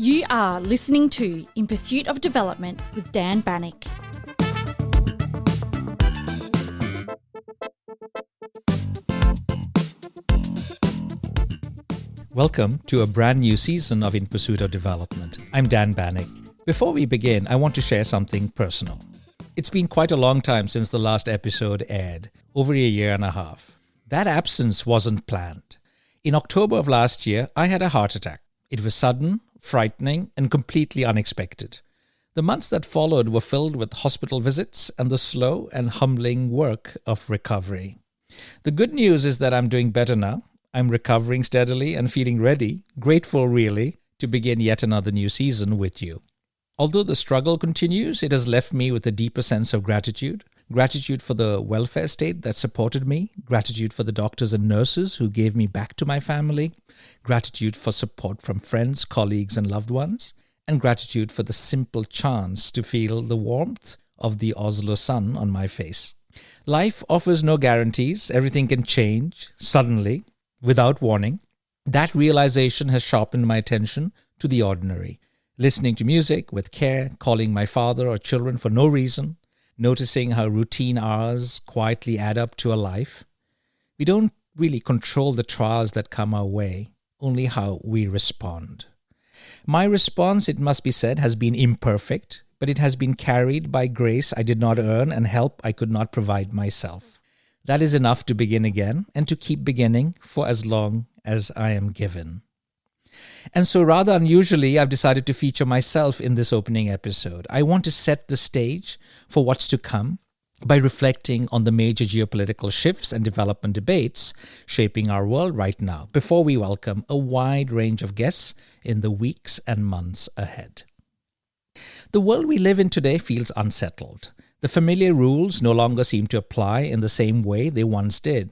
You are listening to In Pursuit of Development with Dan Banik. Welcome to a brand new season of In Pursuit of Development. I'm Dan Banik. Before we begin, I want to share something personal. It's been quite a long time since the last episode aired, over a year and a half. That absence wasn't planned. In October of last year, I had a heart attack. It was sudden, frightening, and completely unexpected. The months that followed were filled with hospital visits and the slow and humbling work of recovery. The good news is that I'm doing better now. I'm recovering steadily and feeling ready, grateful really, to begin yet another new season with you. Although the struggle continues, it has left me with a deeper sense of gratitude. Gratitude for the welfare state that supported me, gratitude for the doctors and nurses who gave me back to my family, gratitude for support from friends, colleagues and loved ones, and gratitude for the simple chance to feel the warmth of the Oslo sun on my face. Life offers no guarantees. Everything can change suddenly, without warning. That realization has sharpened my attention to the ordinary. Listening to music with care, calling my father or children for no reason, noticing how routine hours quietly add up to a life. We don't really control the trials that come our way, only how we respond. My response, it must be said, has been imperfect, but it has been carried by grace I did not earn and help I could not provide myself. That is enough to begin again and to keep beginning for as long as I am given. And so rather unusually, I've decided to feature myself in this opening episode. I want to set the stage for what's to come by reflecting on the major geopolitical shifts and development debates shaping our world right now, before we welcome a wide range of guests in the weeks and months ahead. The world we live in today feels unsettled. The familiar rules no longer seem to apply in the same way they once did.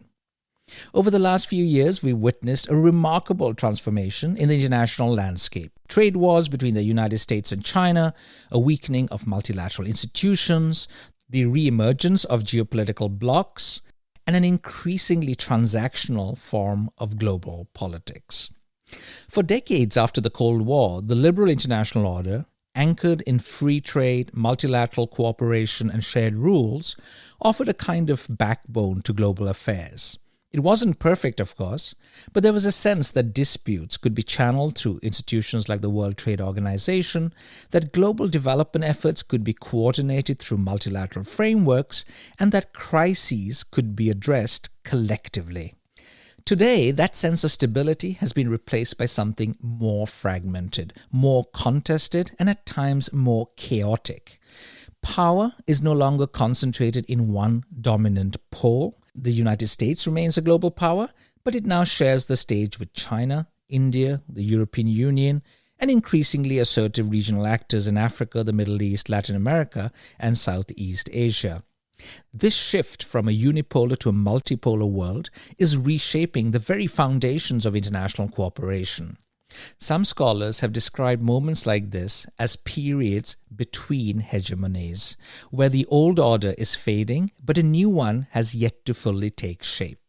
Over the last few years, we've witnessed a remarkable transformation in the international landscape. Trade wars between the United States and China, a weakening of multilateral institutions, the re-emergence of geopolitical blocs, and an increasingly transactional form of global politics. For decades after the Cold War, the liberal international order, anchored in free trade, multilateral cooperation, and shared rules, offered a kind of backbone to global affairs. It wasn't perfect, of course, but there was a sense that disputes could be channeled through institutions like the World Trade Organization, that global development efforts could be coordinated through multilateral frameworks, and that crises could be addressed collectively. Today, that sense of stability has been replaced by something more fragmented, more contested, and at times more chaotic. Power is no longer concentrated in one dominant pole. The United States remains a global power, but it now shares the stage with China, India, the European Union, and increasingly assertive regional actors in Africa, the Middle East, Latin America, and Southeast Asia. This shift from a unipolar to a multipolar world is reshaping the very foundations of international cooperation. Some scholars have described moments like this as periods between hegemonies, where the old order is fading, but a new one has yet to fully take shape.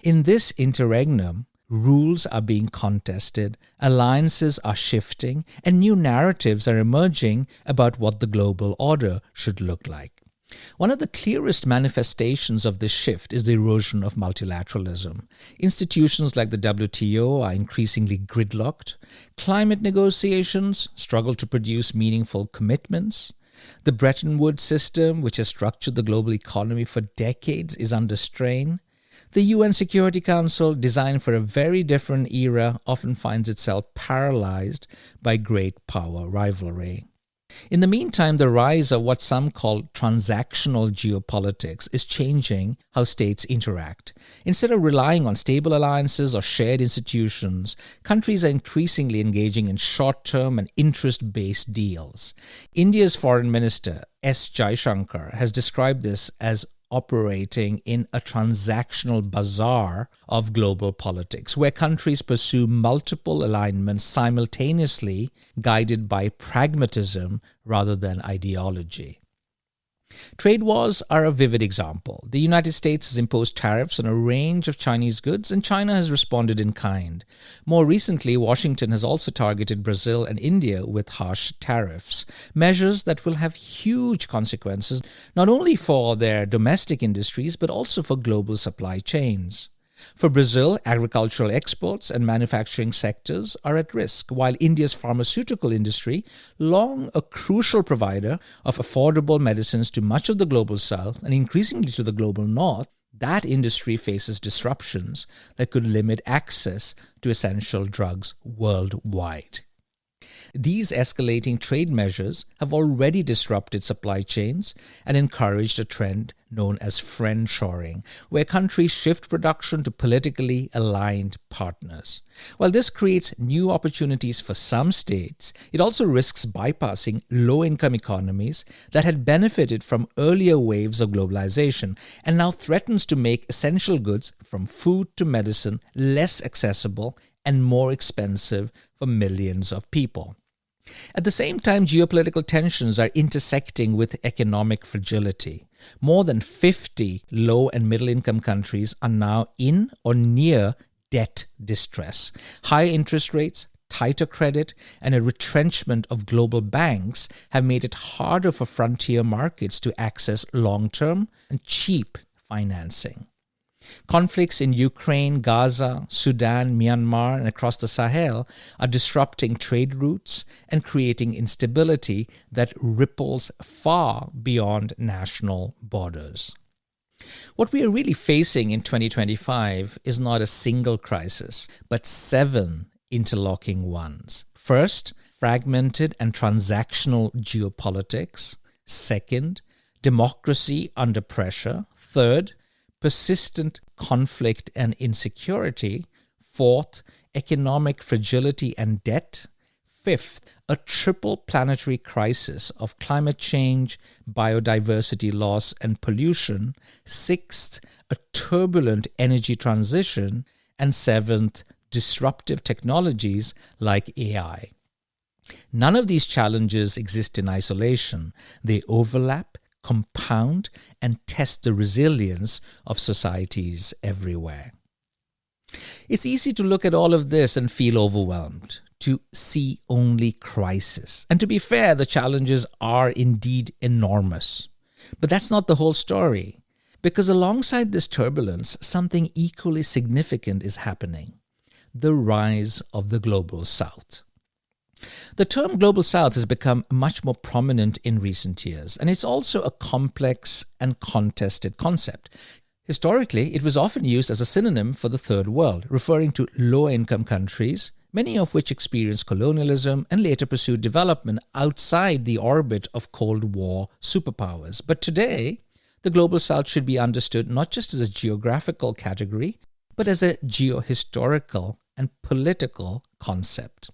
In this interregnum, rules are being contested, alliances are shifting, and new narratives are emerging about what the global order should look like. One of the clearest manifestations of this shift is the erosion of multilateralism. Institutions like the WTO are increasingly gridlocked. Climate negotiations struggle to produce meaningful commitments. The Bretton Woods system, which has structured the global economy for decades, is under strain. The UN Security Council, designed for a very different era, often finds itself paralyzed by great power rivalry. In the meantime, the rise of what some call transactional geopolitics is changing how states interact. Instead of relying on stable alliances or shared institutions, countries are increasingly engaging in short-term and interest-based deals. India's Foreign Minister, S. Jaishankar, has described this as operating in a transactional bazaar of global politics, where countries pursue multiple alignments simultaneously, guided by pragmatism rather than ideology. Trade wars are a vivid example. The United States has imposed tariffs on a range of Chinese goods, and China has responded in kind. More recently, Washington has also targeted Brazil and India with harsh tariffs, measures that will have huge consequences not only for their domestic industries but also for global supply chains. For Brazil, agricultural exports and manufacturing sectors are at risk, while India's pharmaceutical industry, long a crucial provider of affordable medicines to much of the global south and increasingly to the global north, that industry faces disruptions that could limit access to essential drugs worldwide. These escalating trade measures have already disrupted supply chains and encouraged a trend known as friendshoring, where countries shift production to politically aligned partners. While this creates new opportunities for some states, it also risks bypassing low-income economies that had benefited from earlier waves of globalization and now threatens to make essential goods from food to medicine less accessible and more expensive for millions of people. At the same time, geopolitical tensions are intersecting with economic fragility. More than 50 low and middle-income countries are now in or near debt distress. High interest rates, tighter credit, and a retrenchment of global banks have made it harder for frontier markets to access long-term and cheap financing. Conflicts in Ukraine, Gaza, Sudan, Myanmar, and across the Sahel are disrupting trade routes and creating instability that ripples far beyond national borders. What we are really facing in 2025 is not a single crisis, but 7 interlocking ones. First, fragmented and transactional geopolitics. Second, democracy under pressure. Third, persistent conflict and insecurity. Fourth, economic fragility and debt. Fifth, a triple planetary crisis of climate change, biodiversity loss, and pollution. Sixth, a turbulent energy transition. And seventh, disruptive technologies like AI. None of these challenges exist in isolation. They overlap, compound, and test the resilience of societies everywhere. It's easy to look at all of this and feel overwhelmed, to see only crisis. And to be fair, the challenges are indeed enormous. But that's not the whole story, because alongside this turbulence, something equally significant is happening: the rise of the Global South. The term Global South has become much more prominent in recent years, and it's also a complex and contested concept. Historically, it was often used as a synonym for the Third World, referring to low-income countries, many of which experienced colonialism and later pursued development outside the orbit of Cold War superpowers. But today, the Global South should be understood not just as a geographical category, but as a geohistorical and political concept.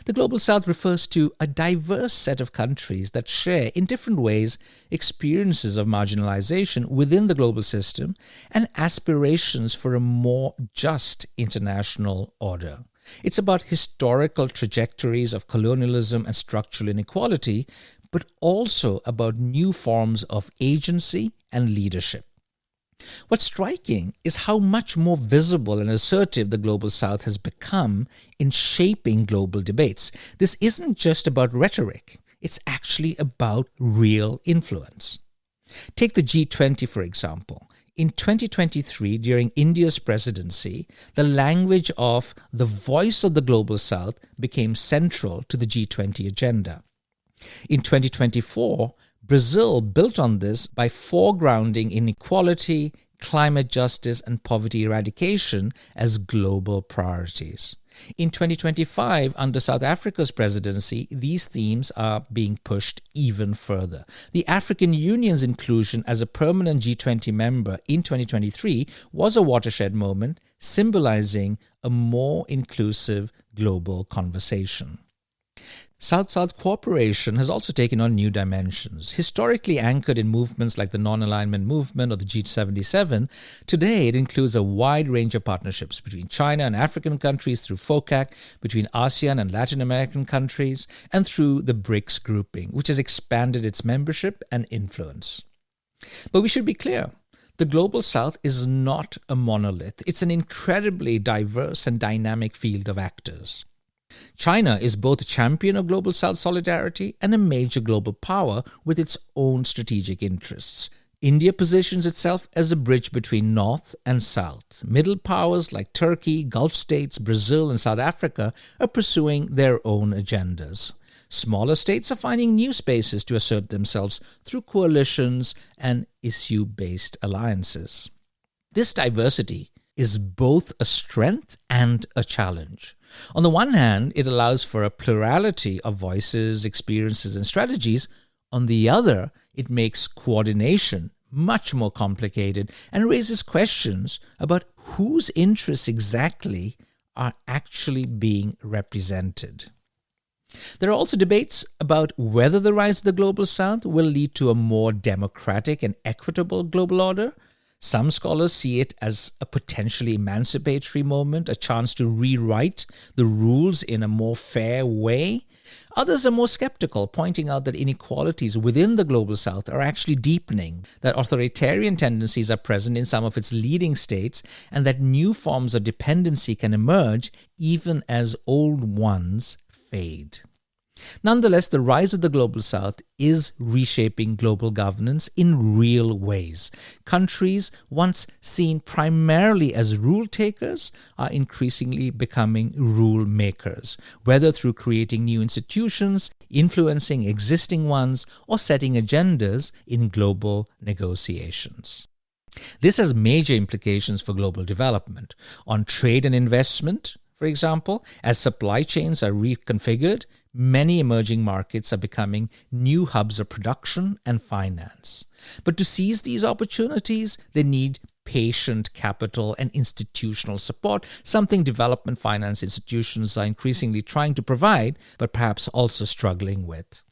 The Global South refers to a diverse set of countries that share, in different ways, experiences of marginalization within the global system and aspirations for a more just international order. It's about historical trajectories of colonialism and structural inequality, but also about new forms of agency and leadership. What's striking is how much more visible and assertive the Global South has become in shaping global debates. This isn't just about rhetoric. It's actually about real influence. Take the G20, for example. In 2023, during India's presidency, the language of the voice of the Global South became central to the G20 agenda. In 2024, Brazil built on this by foregrounding inequality, climate justice, and poverty eradication as global priorities. In 2025, under South Africa's presidency, these themes are being pushed even further. The African Union's inclusion as a permanent G20 member in 2023 was a watershed moment, symbolizing a more inclusive global conversation. South-South cooperation has also taken on new dimensions. Historically anchored in movements like the Non-Alignment Movement or the G77, today it includes a wide range of partnerships between China and African countries through FOCAC, between ASEAN and Latin American countries, and through the BRICS grouping, which has expanded its membership and influence. But we should be clear. The Global South is not a monolith. It's an incredibly diverse and dynamic field of actors. China is both a champion of Global South solidarity and a major global power with its own strategic interests. India positions itself as a bridge between North and South. Middle powers like Turkey, Gulf states, Brazil, and South Africa are pursuing their own agendas. Smaller states are finding new spaces to assert themselves through coalitions and issue-based alliances. This diversity is both a strength and a challenge. On the one hand, it allows for a plurality of voices, experiences, and strategies. On the other, it makes coordination much more complicated and raises questions about whose interests exactly are actually being represented. There are also debates about whether the rise of the Global South will lead to a more democratic and equitable global order. Some scholars see it as a potentially emancipatory moment, a chance to rewrite the rules in a more fair way. Others are more skeptical, pointing out that inequalities within the Global South are actually deepening, that authoritarian tendencies are present in some of its leading states, and that new forms of dependency can emerge even as old ones fade. Nonetheless, the rise of the Global South is reshaping global governance in real ways. Countries once seen primarily as rule takers are increasingly becoming rule makers, whether through creating new institutions, influencing existing ones, or setting agendas in global negotiations. This has major implications for global development. On trade and investment, for example, as supply chains are reconfigured, many emerging markets are becoming new hubs of production and finance. But to seize these opportunities, they need patient capital and institutional support, something development finance institutions are increasingly trying to provide, but perhaps also struggling with.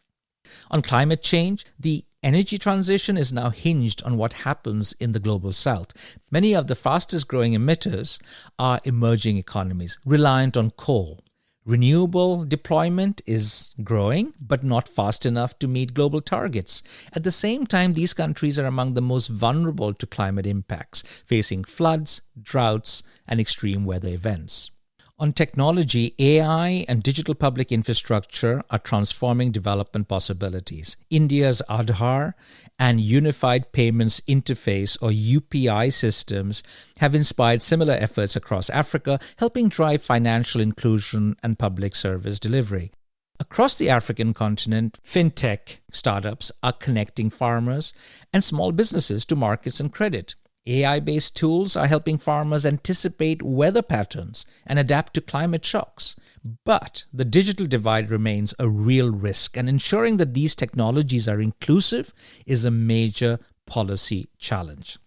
On climate change, the energy transition is now hinged on what happens in the Global South. Many of the fastest growing emitters are emerging economies, reliant on coal. Renewable deployment is growing, but not fast enough to meet global targets. At the same time, these countries are among the most vulnerable to climate impacts, facing floods, droughts, and extreme weather events. On technology, AI and digital public infrastructure are transforming development possibilities. India's Aadhaar and Unified Payments Interface, or UPI systems, have inspired similar efforts across Africa, helping drive financial inclusion and public service delivery. Across the African continent, fintech startups are connecting farmers and small businesses to markets and credit. AI-based tools are helping farmers anticipate weather patterns and adapt to climate shocks. But the digital divide remains a real risk, and ensuring that these technologies are inclusive is a major policy challenge.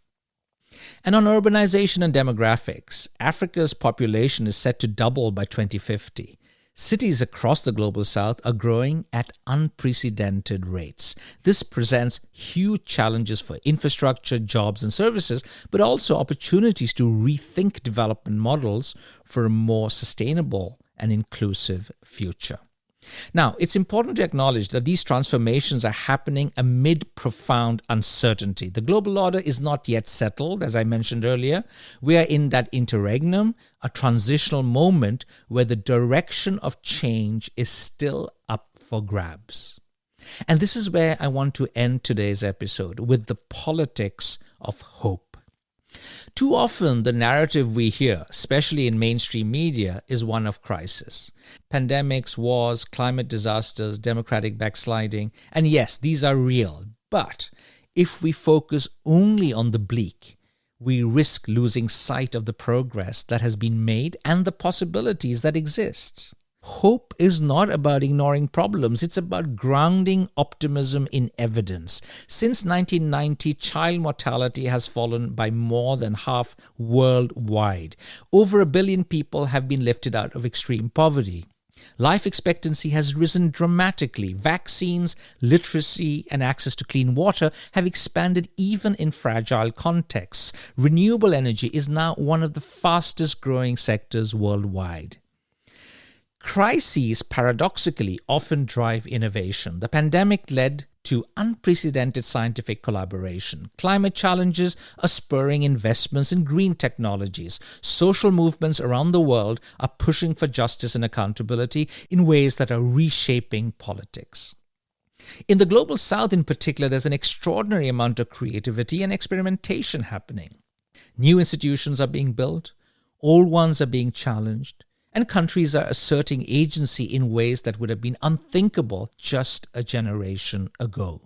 And on urbanization and demographics, Africa's population is set to double by 2050. Cities across the Global South are growing at unprecedented rates. This presents huge challenges for infrastructure, jobs, and services, but also opportunities to rethink development models for a more sustainable and inclusive future. Now, it's important to acknowledge that these transformations are happening amid profound uncertainty. The global order is not yet settled, as I mentioned earlier. We are in that interregnum, a transitional moment where the direction of change is still up for grabs. And this is where I want to end today's episode, with the politics of hope. Too often, the narrative we hear, especially in mainstream media, is one of crisis. Pandemics, wars, climate disasters, democratic backsliding. And yes, these are real. But if we focus only on the bleak, we risk losing sight of the progress that has been made and the possibilities that exist. Hope is not about ignoring problems. It's about grounding optimism in evidence. Since 1990, child mortality has fallen by more than half worldwide. Over 1 billion people have been lifted out of extreme poverty. Life expectancy has risen dramatically. Vaccines, literacy, and access to clean water have expanded even in fragile contexts. Renewable energy is now one of the fastest growing sectors worldwide. Crises, paradoxically, often drive innovation. The pandemic led to unprecedented scientific collaboration. Climate challenges are spurring investments in green technologies. Social movements around the world are pushing for justice and accountability in ways that are reshaping politics. In the Global South in particular, there's an extraordinary amount of creativity and experimentation happening. New institutions are being built, old ones are being challenged, and countries are asserting agency in ways that would have been unthinkable just a generation ago.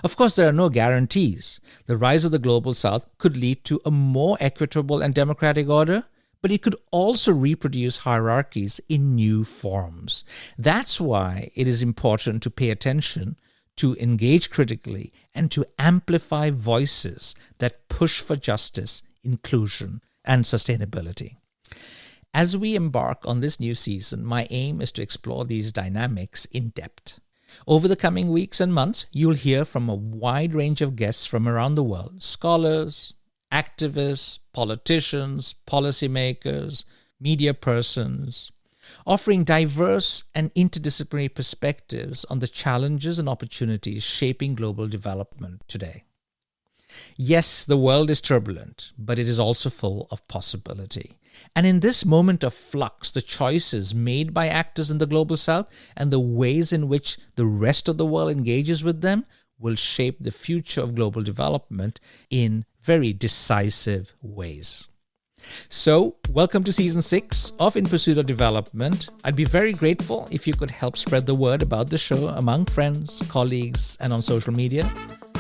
Of course, there are no guarantees. The rise of the Global South could lead to a more equitable and democratic order, but it could also reproduce hierarchies in new forms. That's why it is important to pay attention, to engage critically, and to amplify voices that push for justice, inclusion, and sustainability. As we embark on this new season, my aim is to explore these dynamics in depth. Over the coming weeks and months, you'll hear from a wide range of guests from around the world: scholars, activists, politicians, policymakers, media persons, offering diverse and interdisciplinary perspectives on the challenges and opportunities shaping global development today. Yes, the world is turbulent, but it is also full of possibility. And in this moment of flux, the choices made by actors in the Global South and the ways in which the rest of the world engages with them will shape the future of global development in very decisive ways. So, welcome to Season 6 of In Pursuit of Development. I'd be very grateful if you could help spread the word about the show among friends, colleagues, and on social media,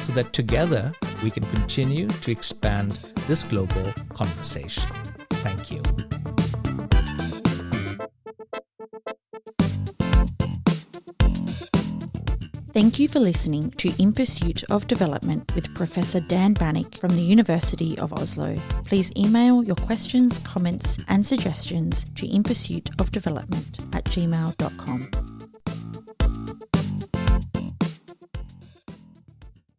so that together we can continue to expand this global conversation. Thank you. Thank you for listening to In Pursuit of Development with Professor Dan Banik from the University of Oslo. Please email your questions, comments and suggestions to inpursuitofdevelopment@gmail.com.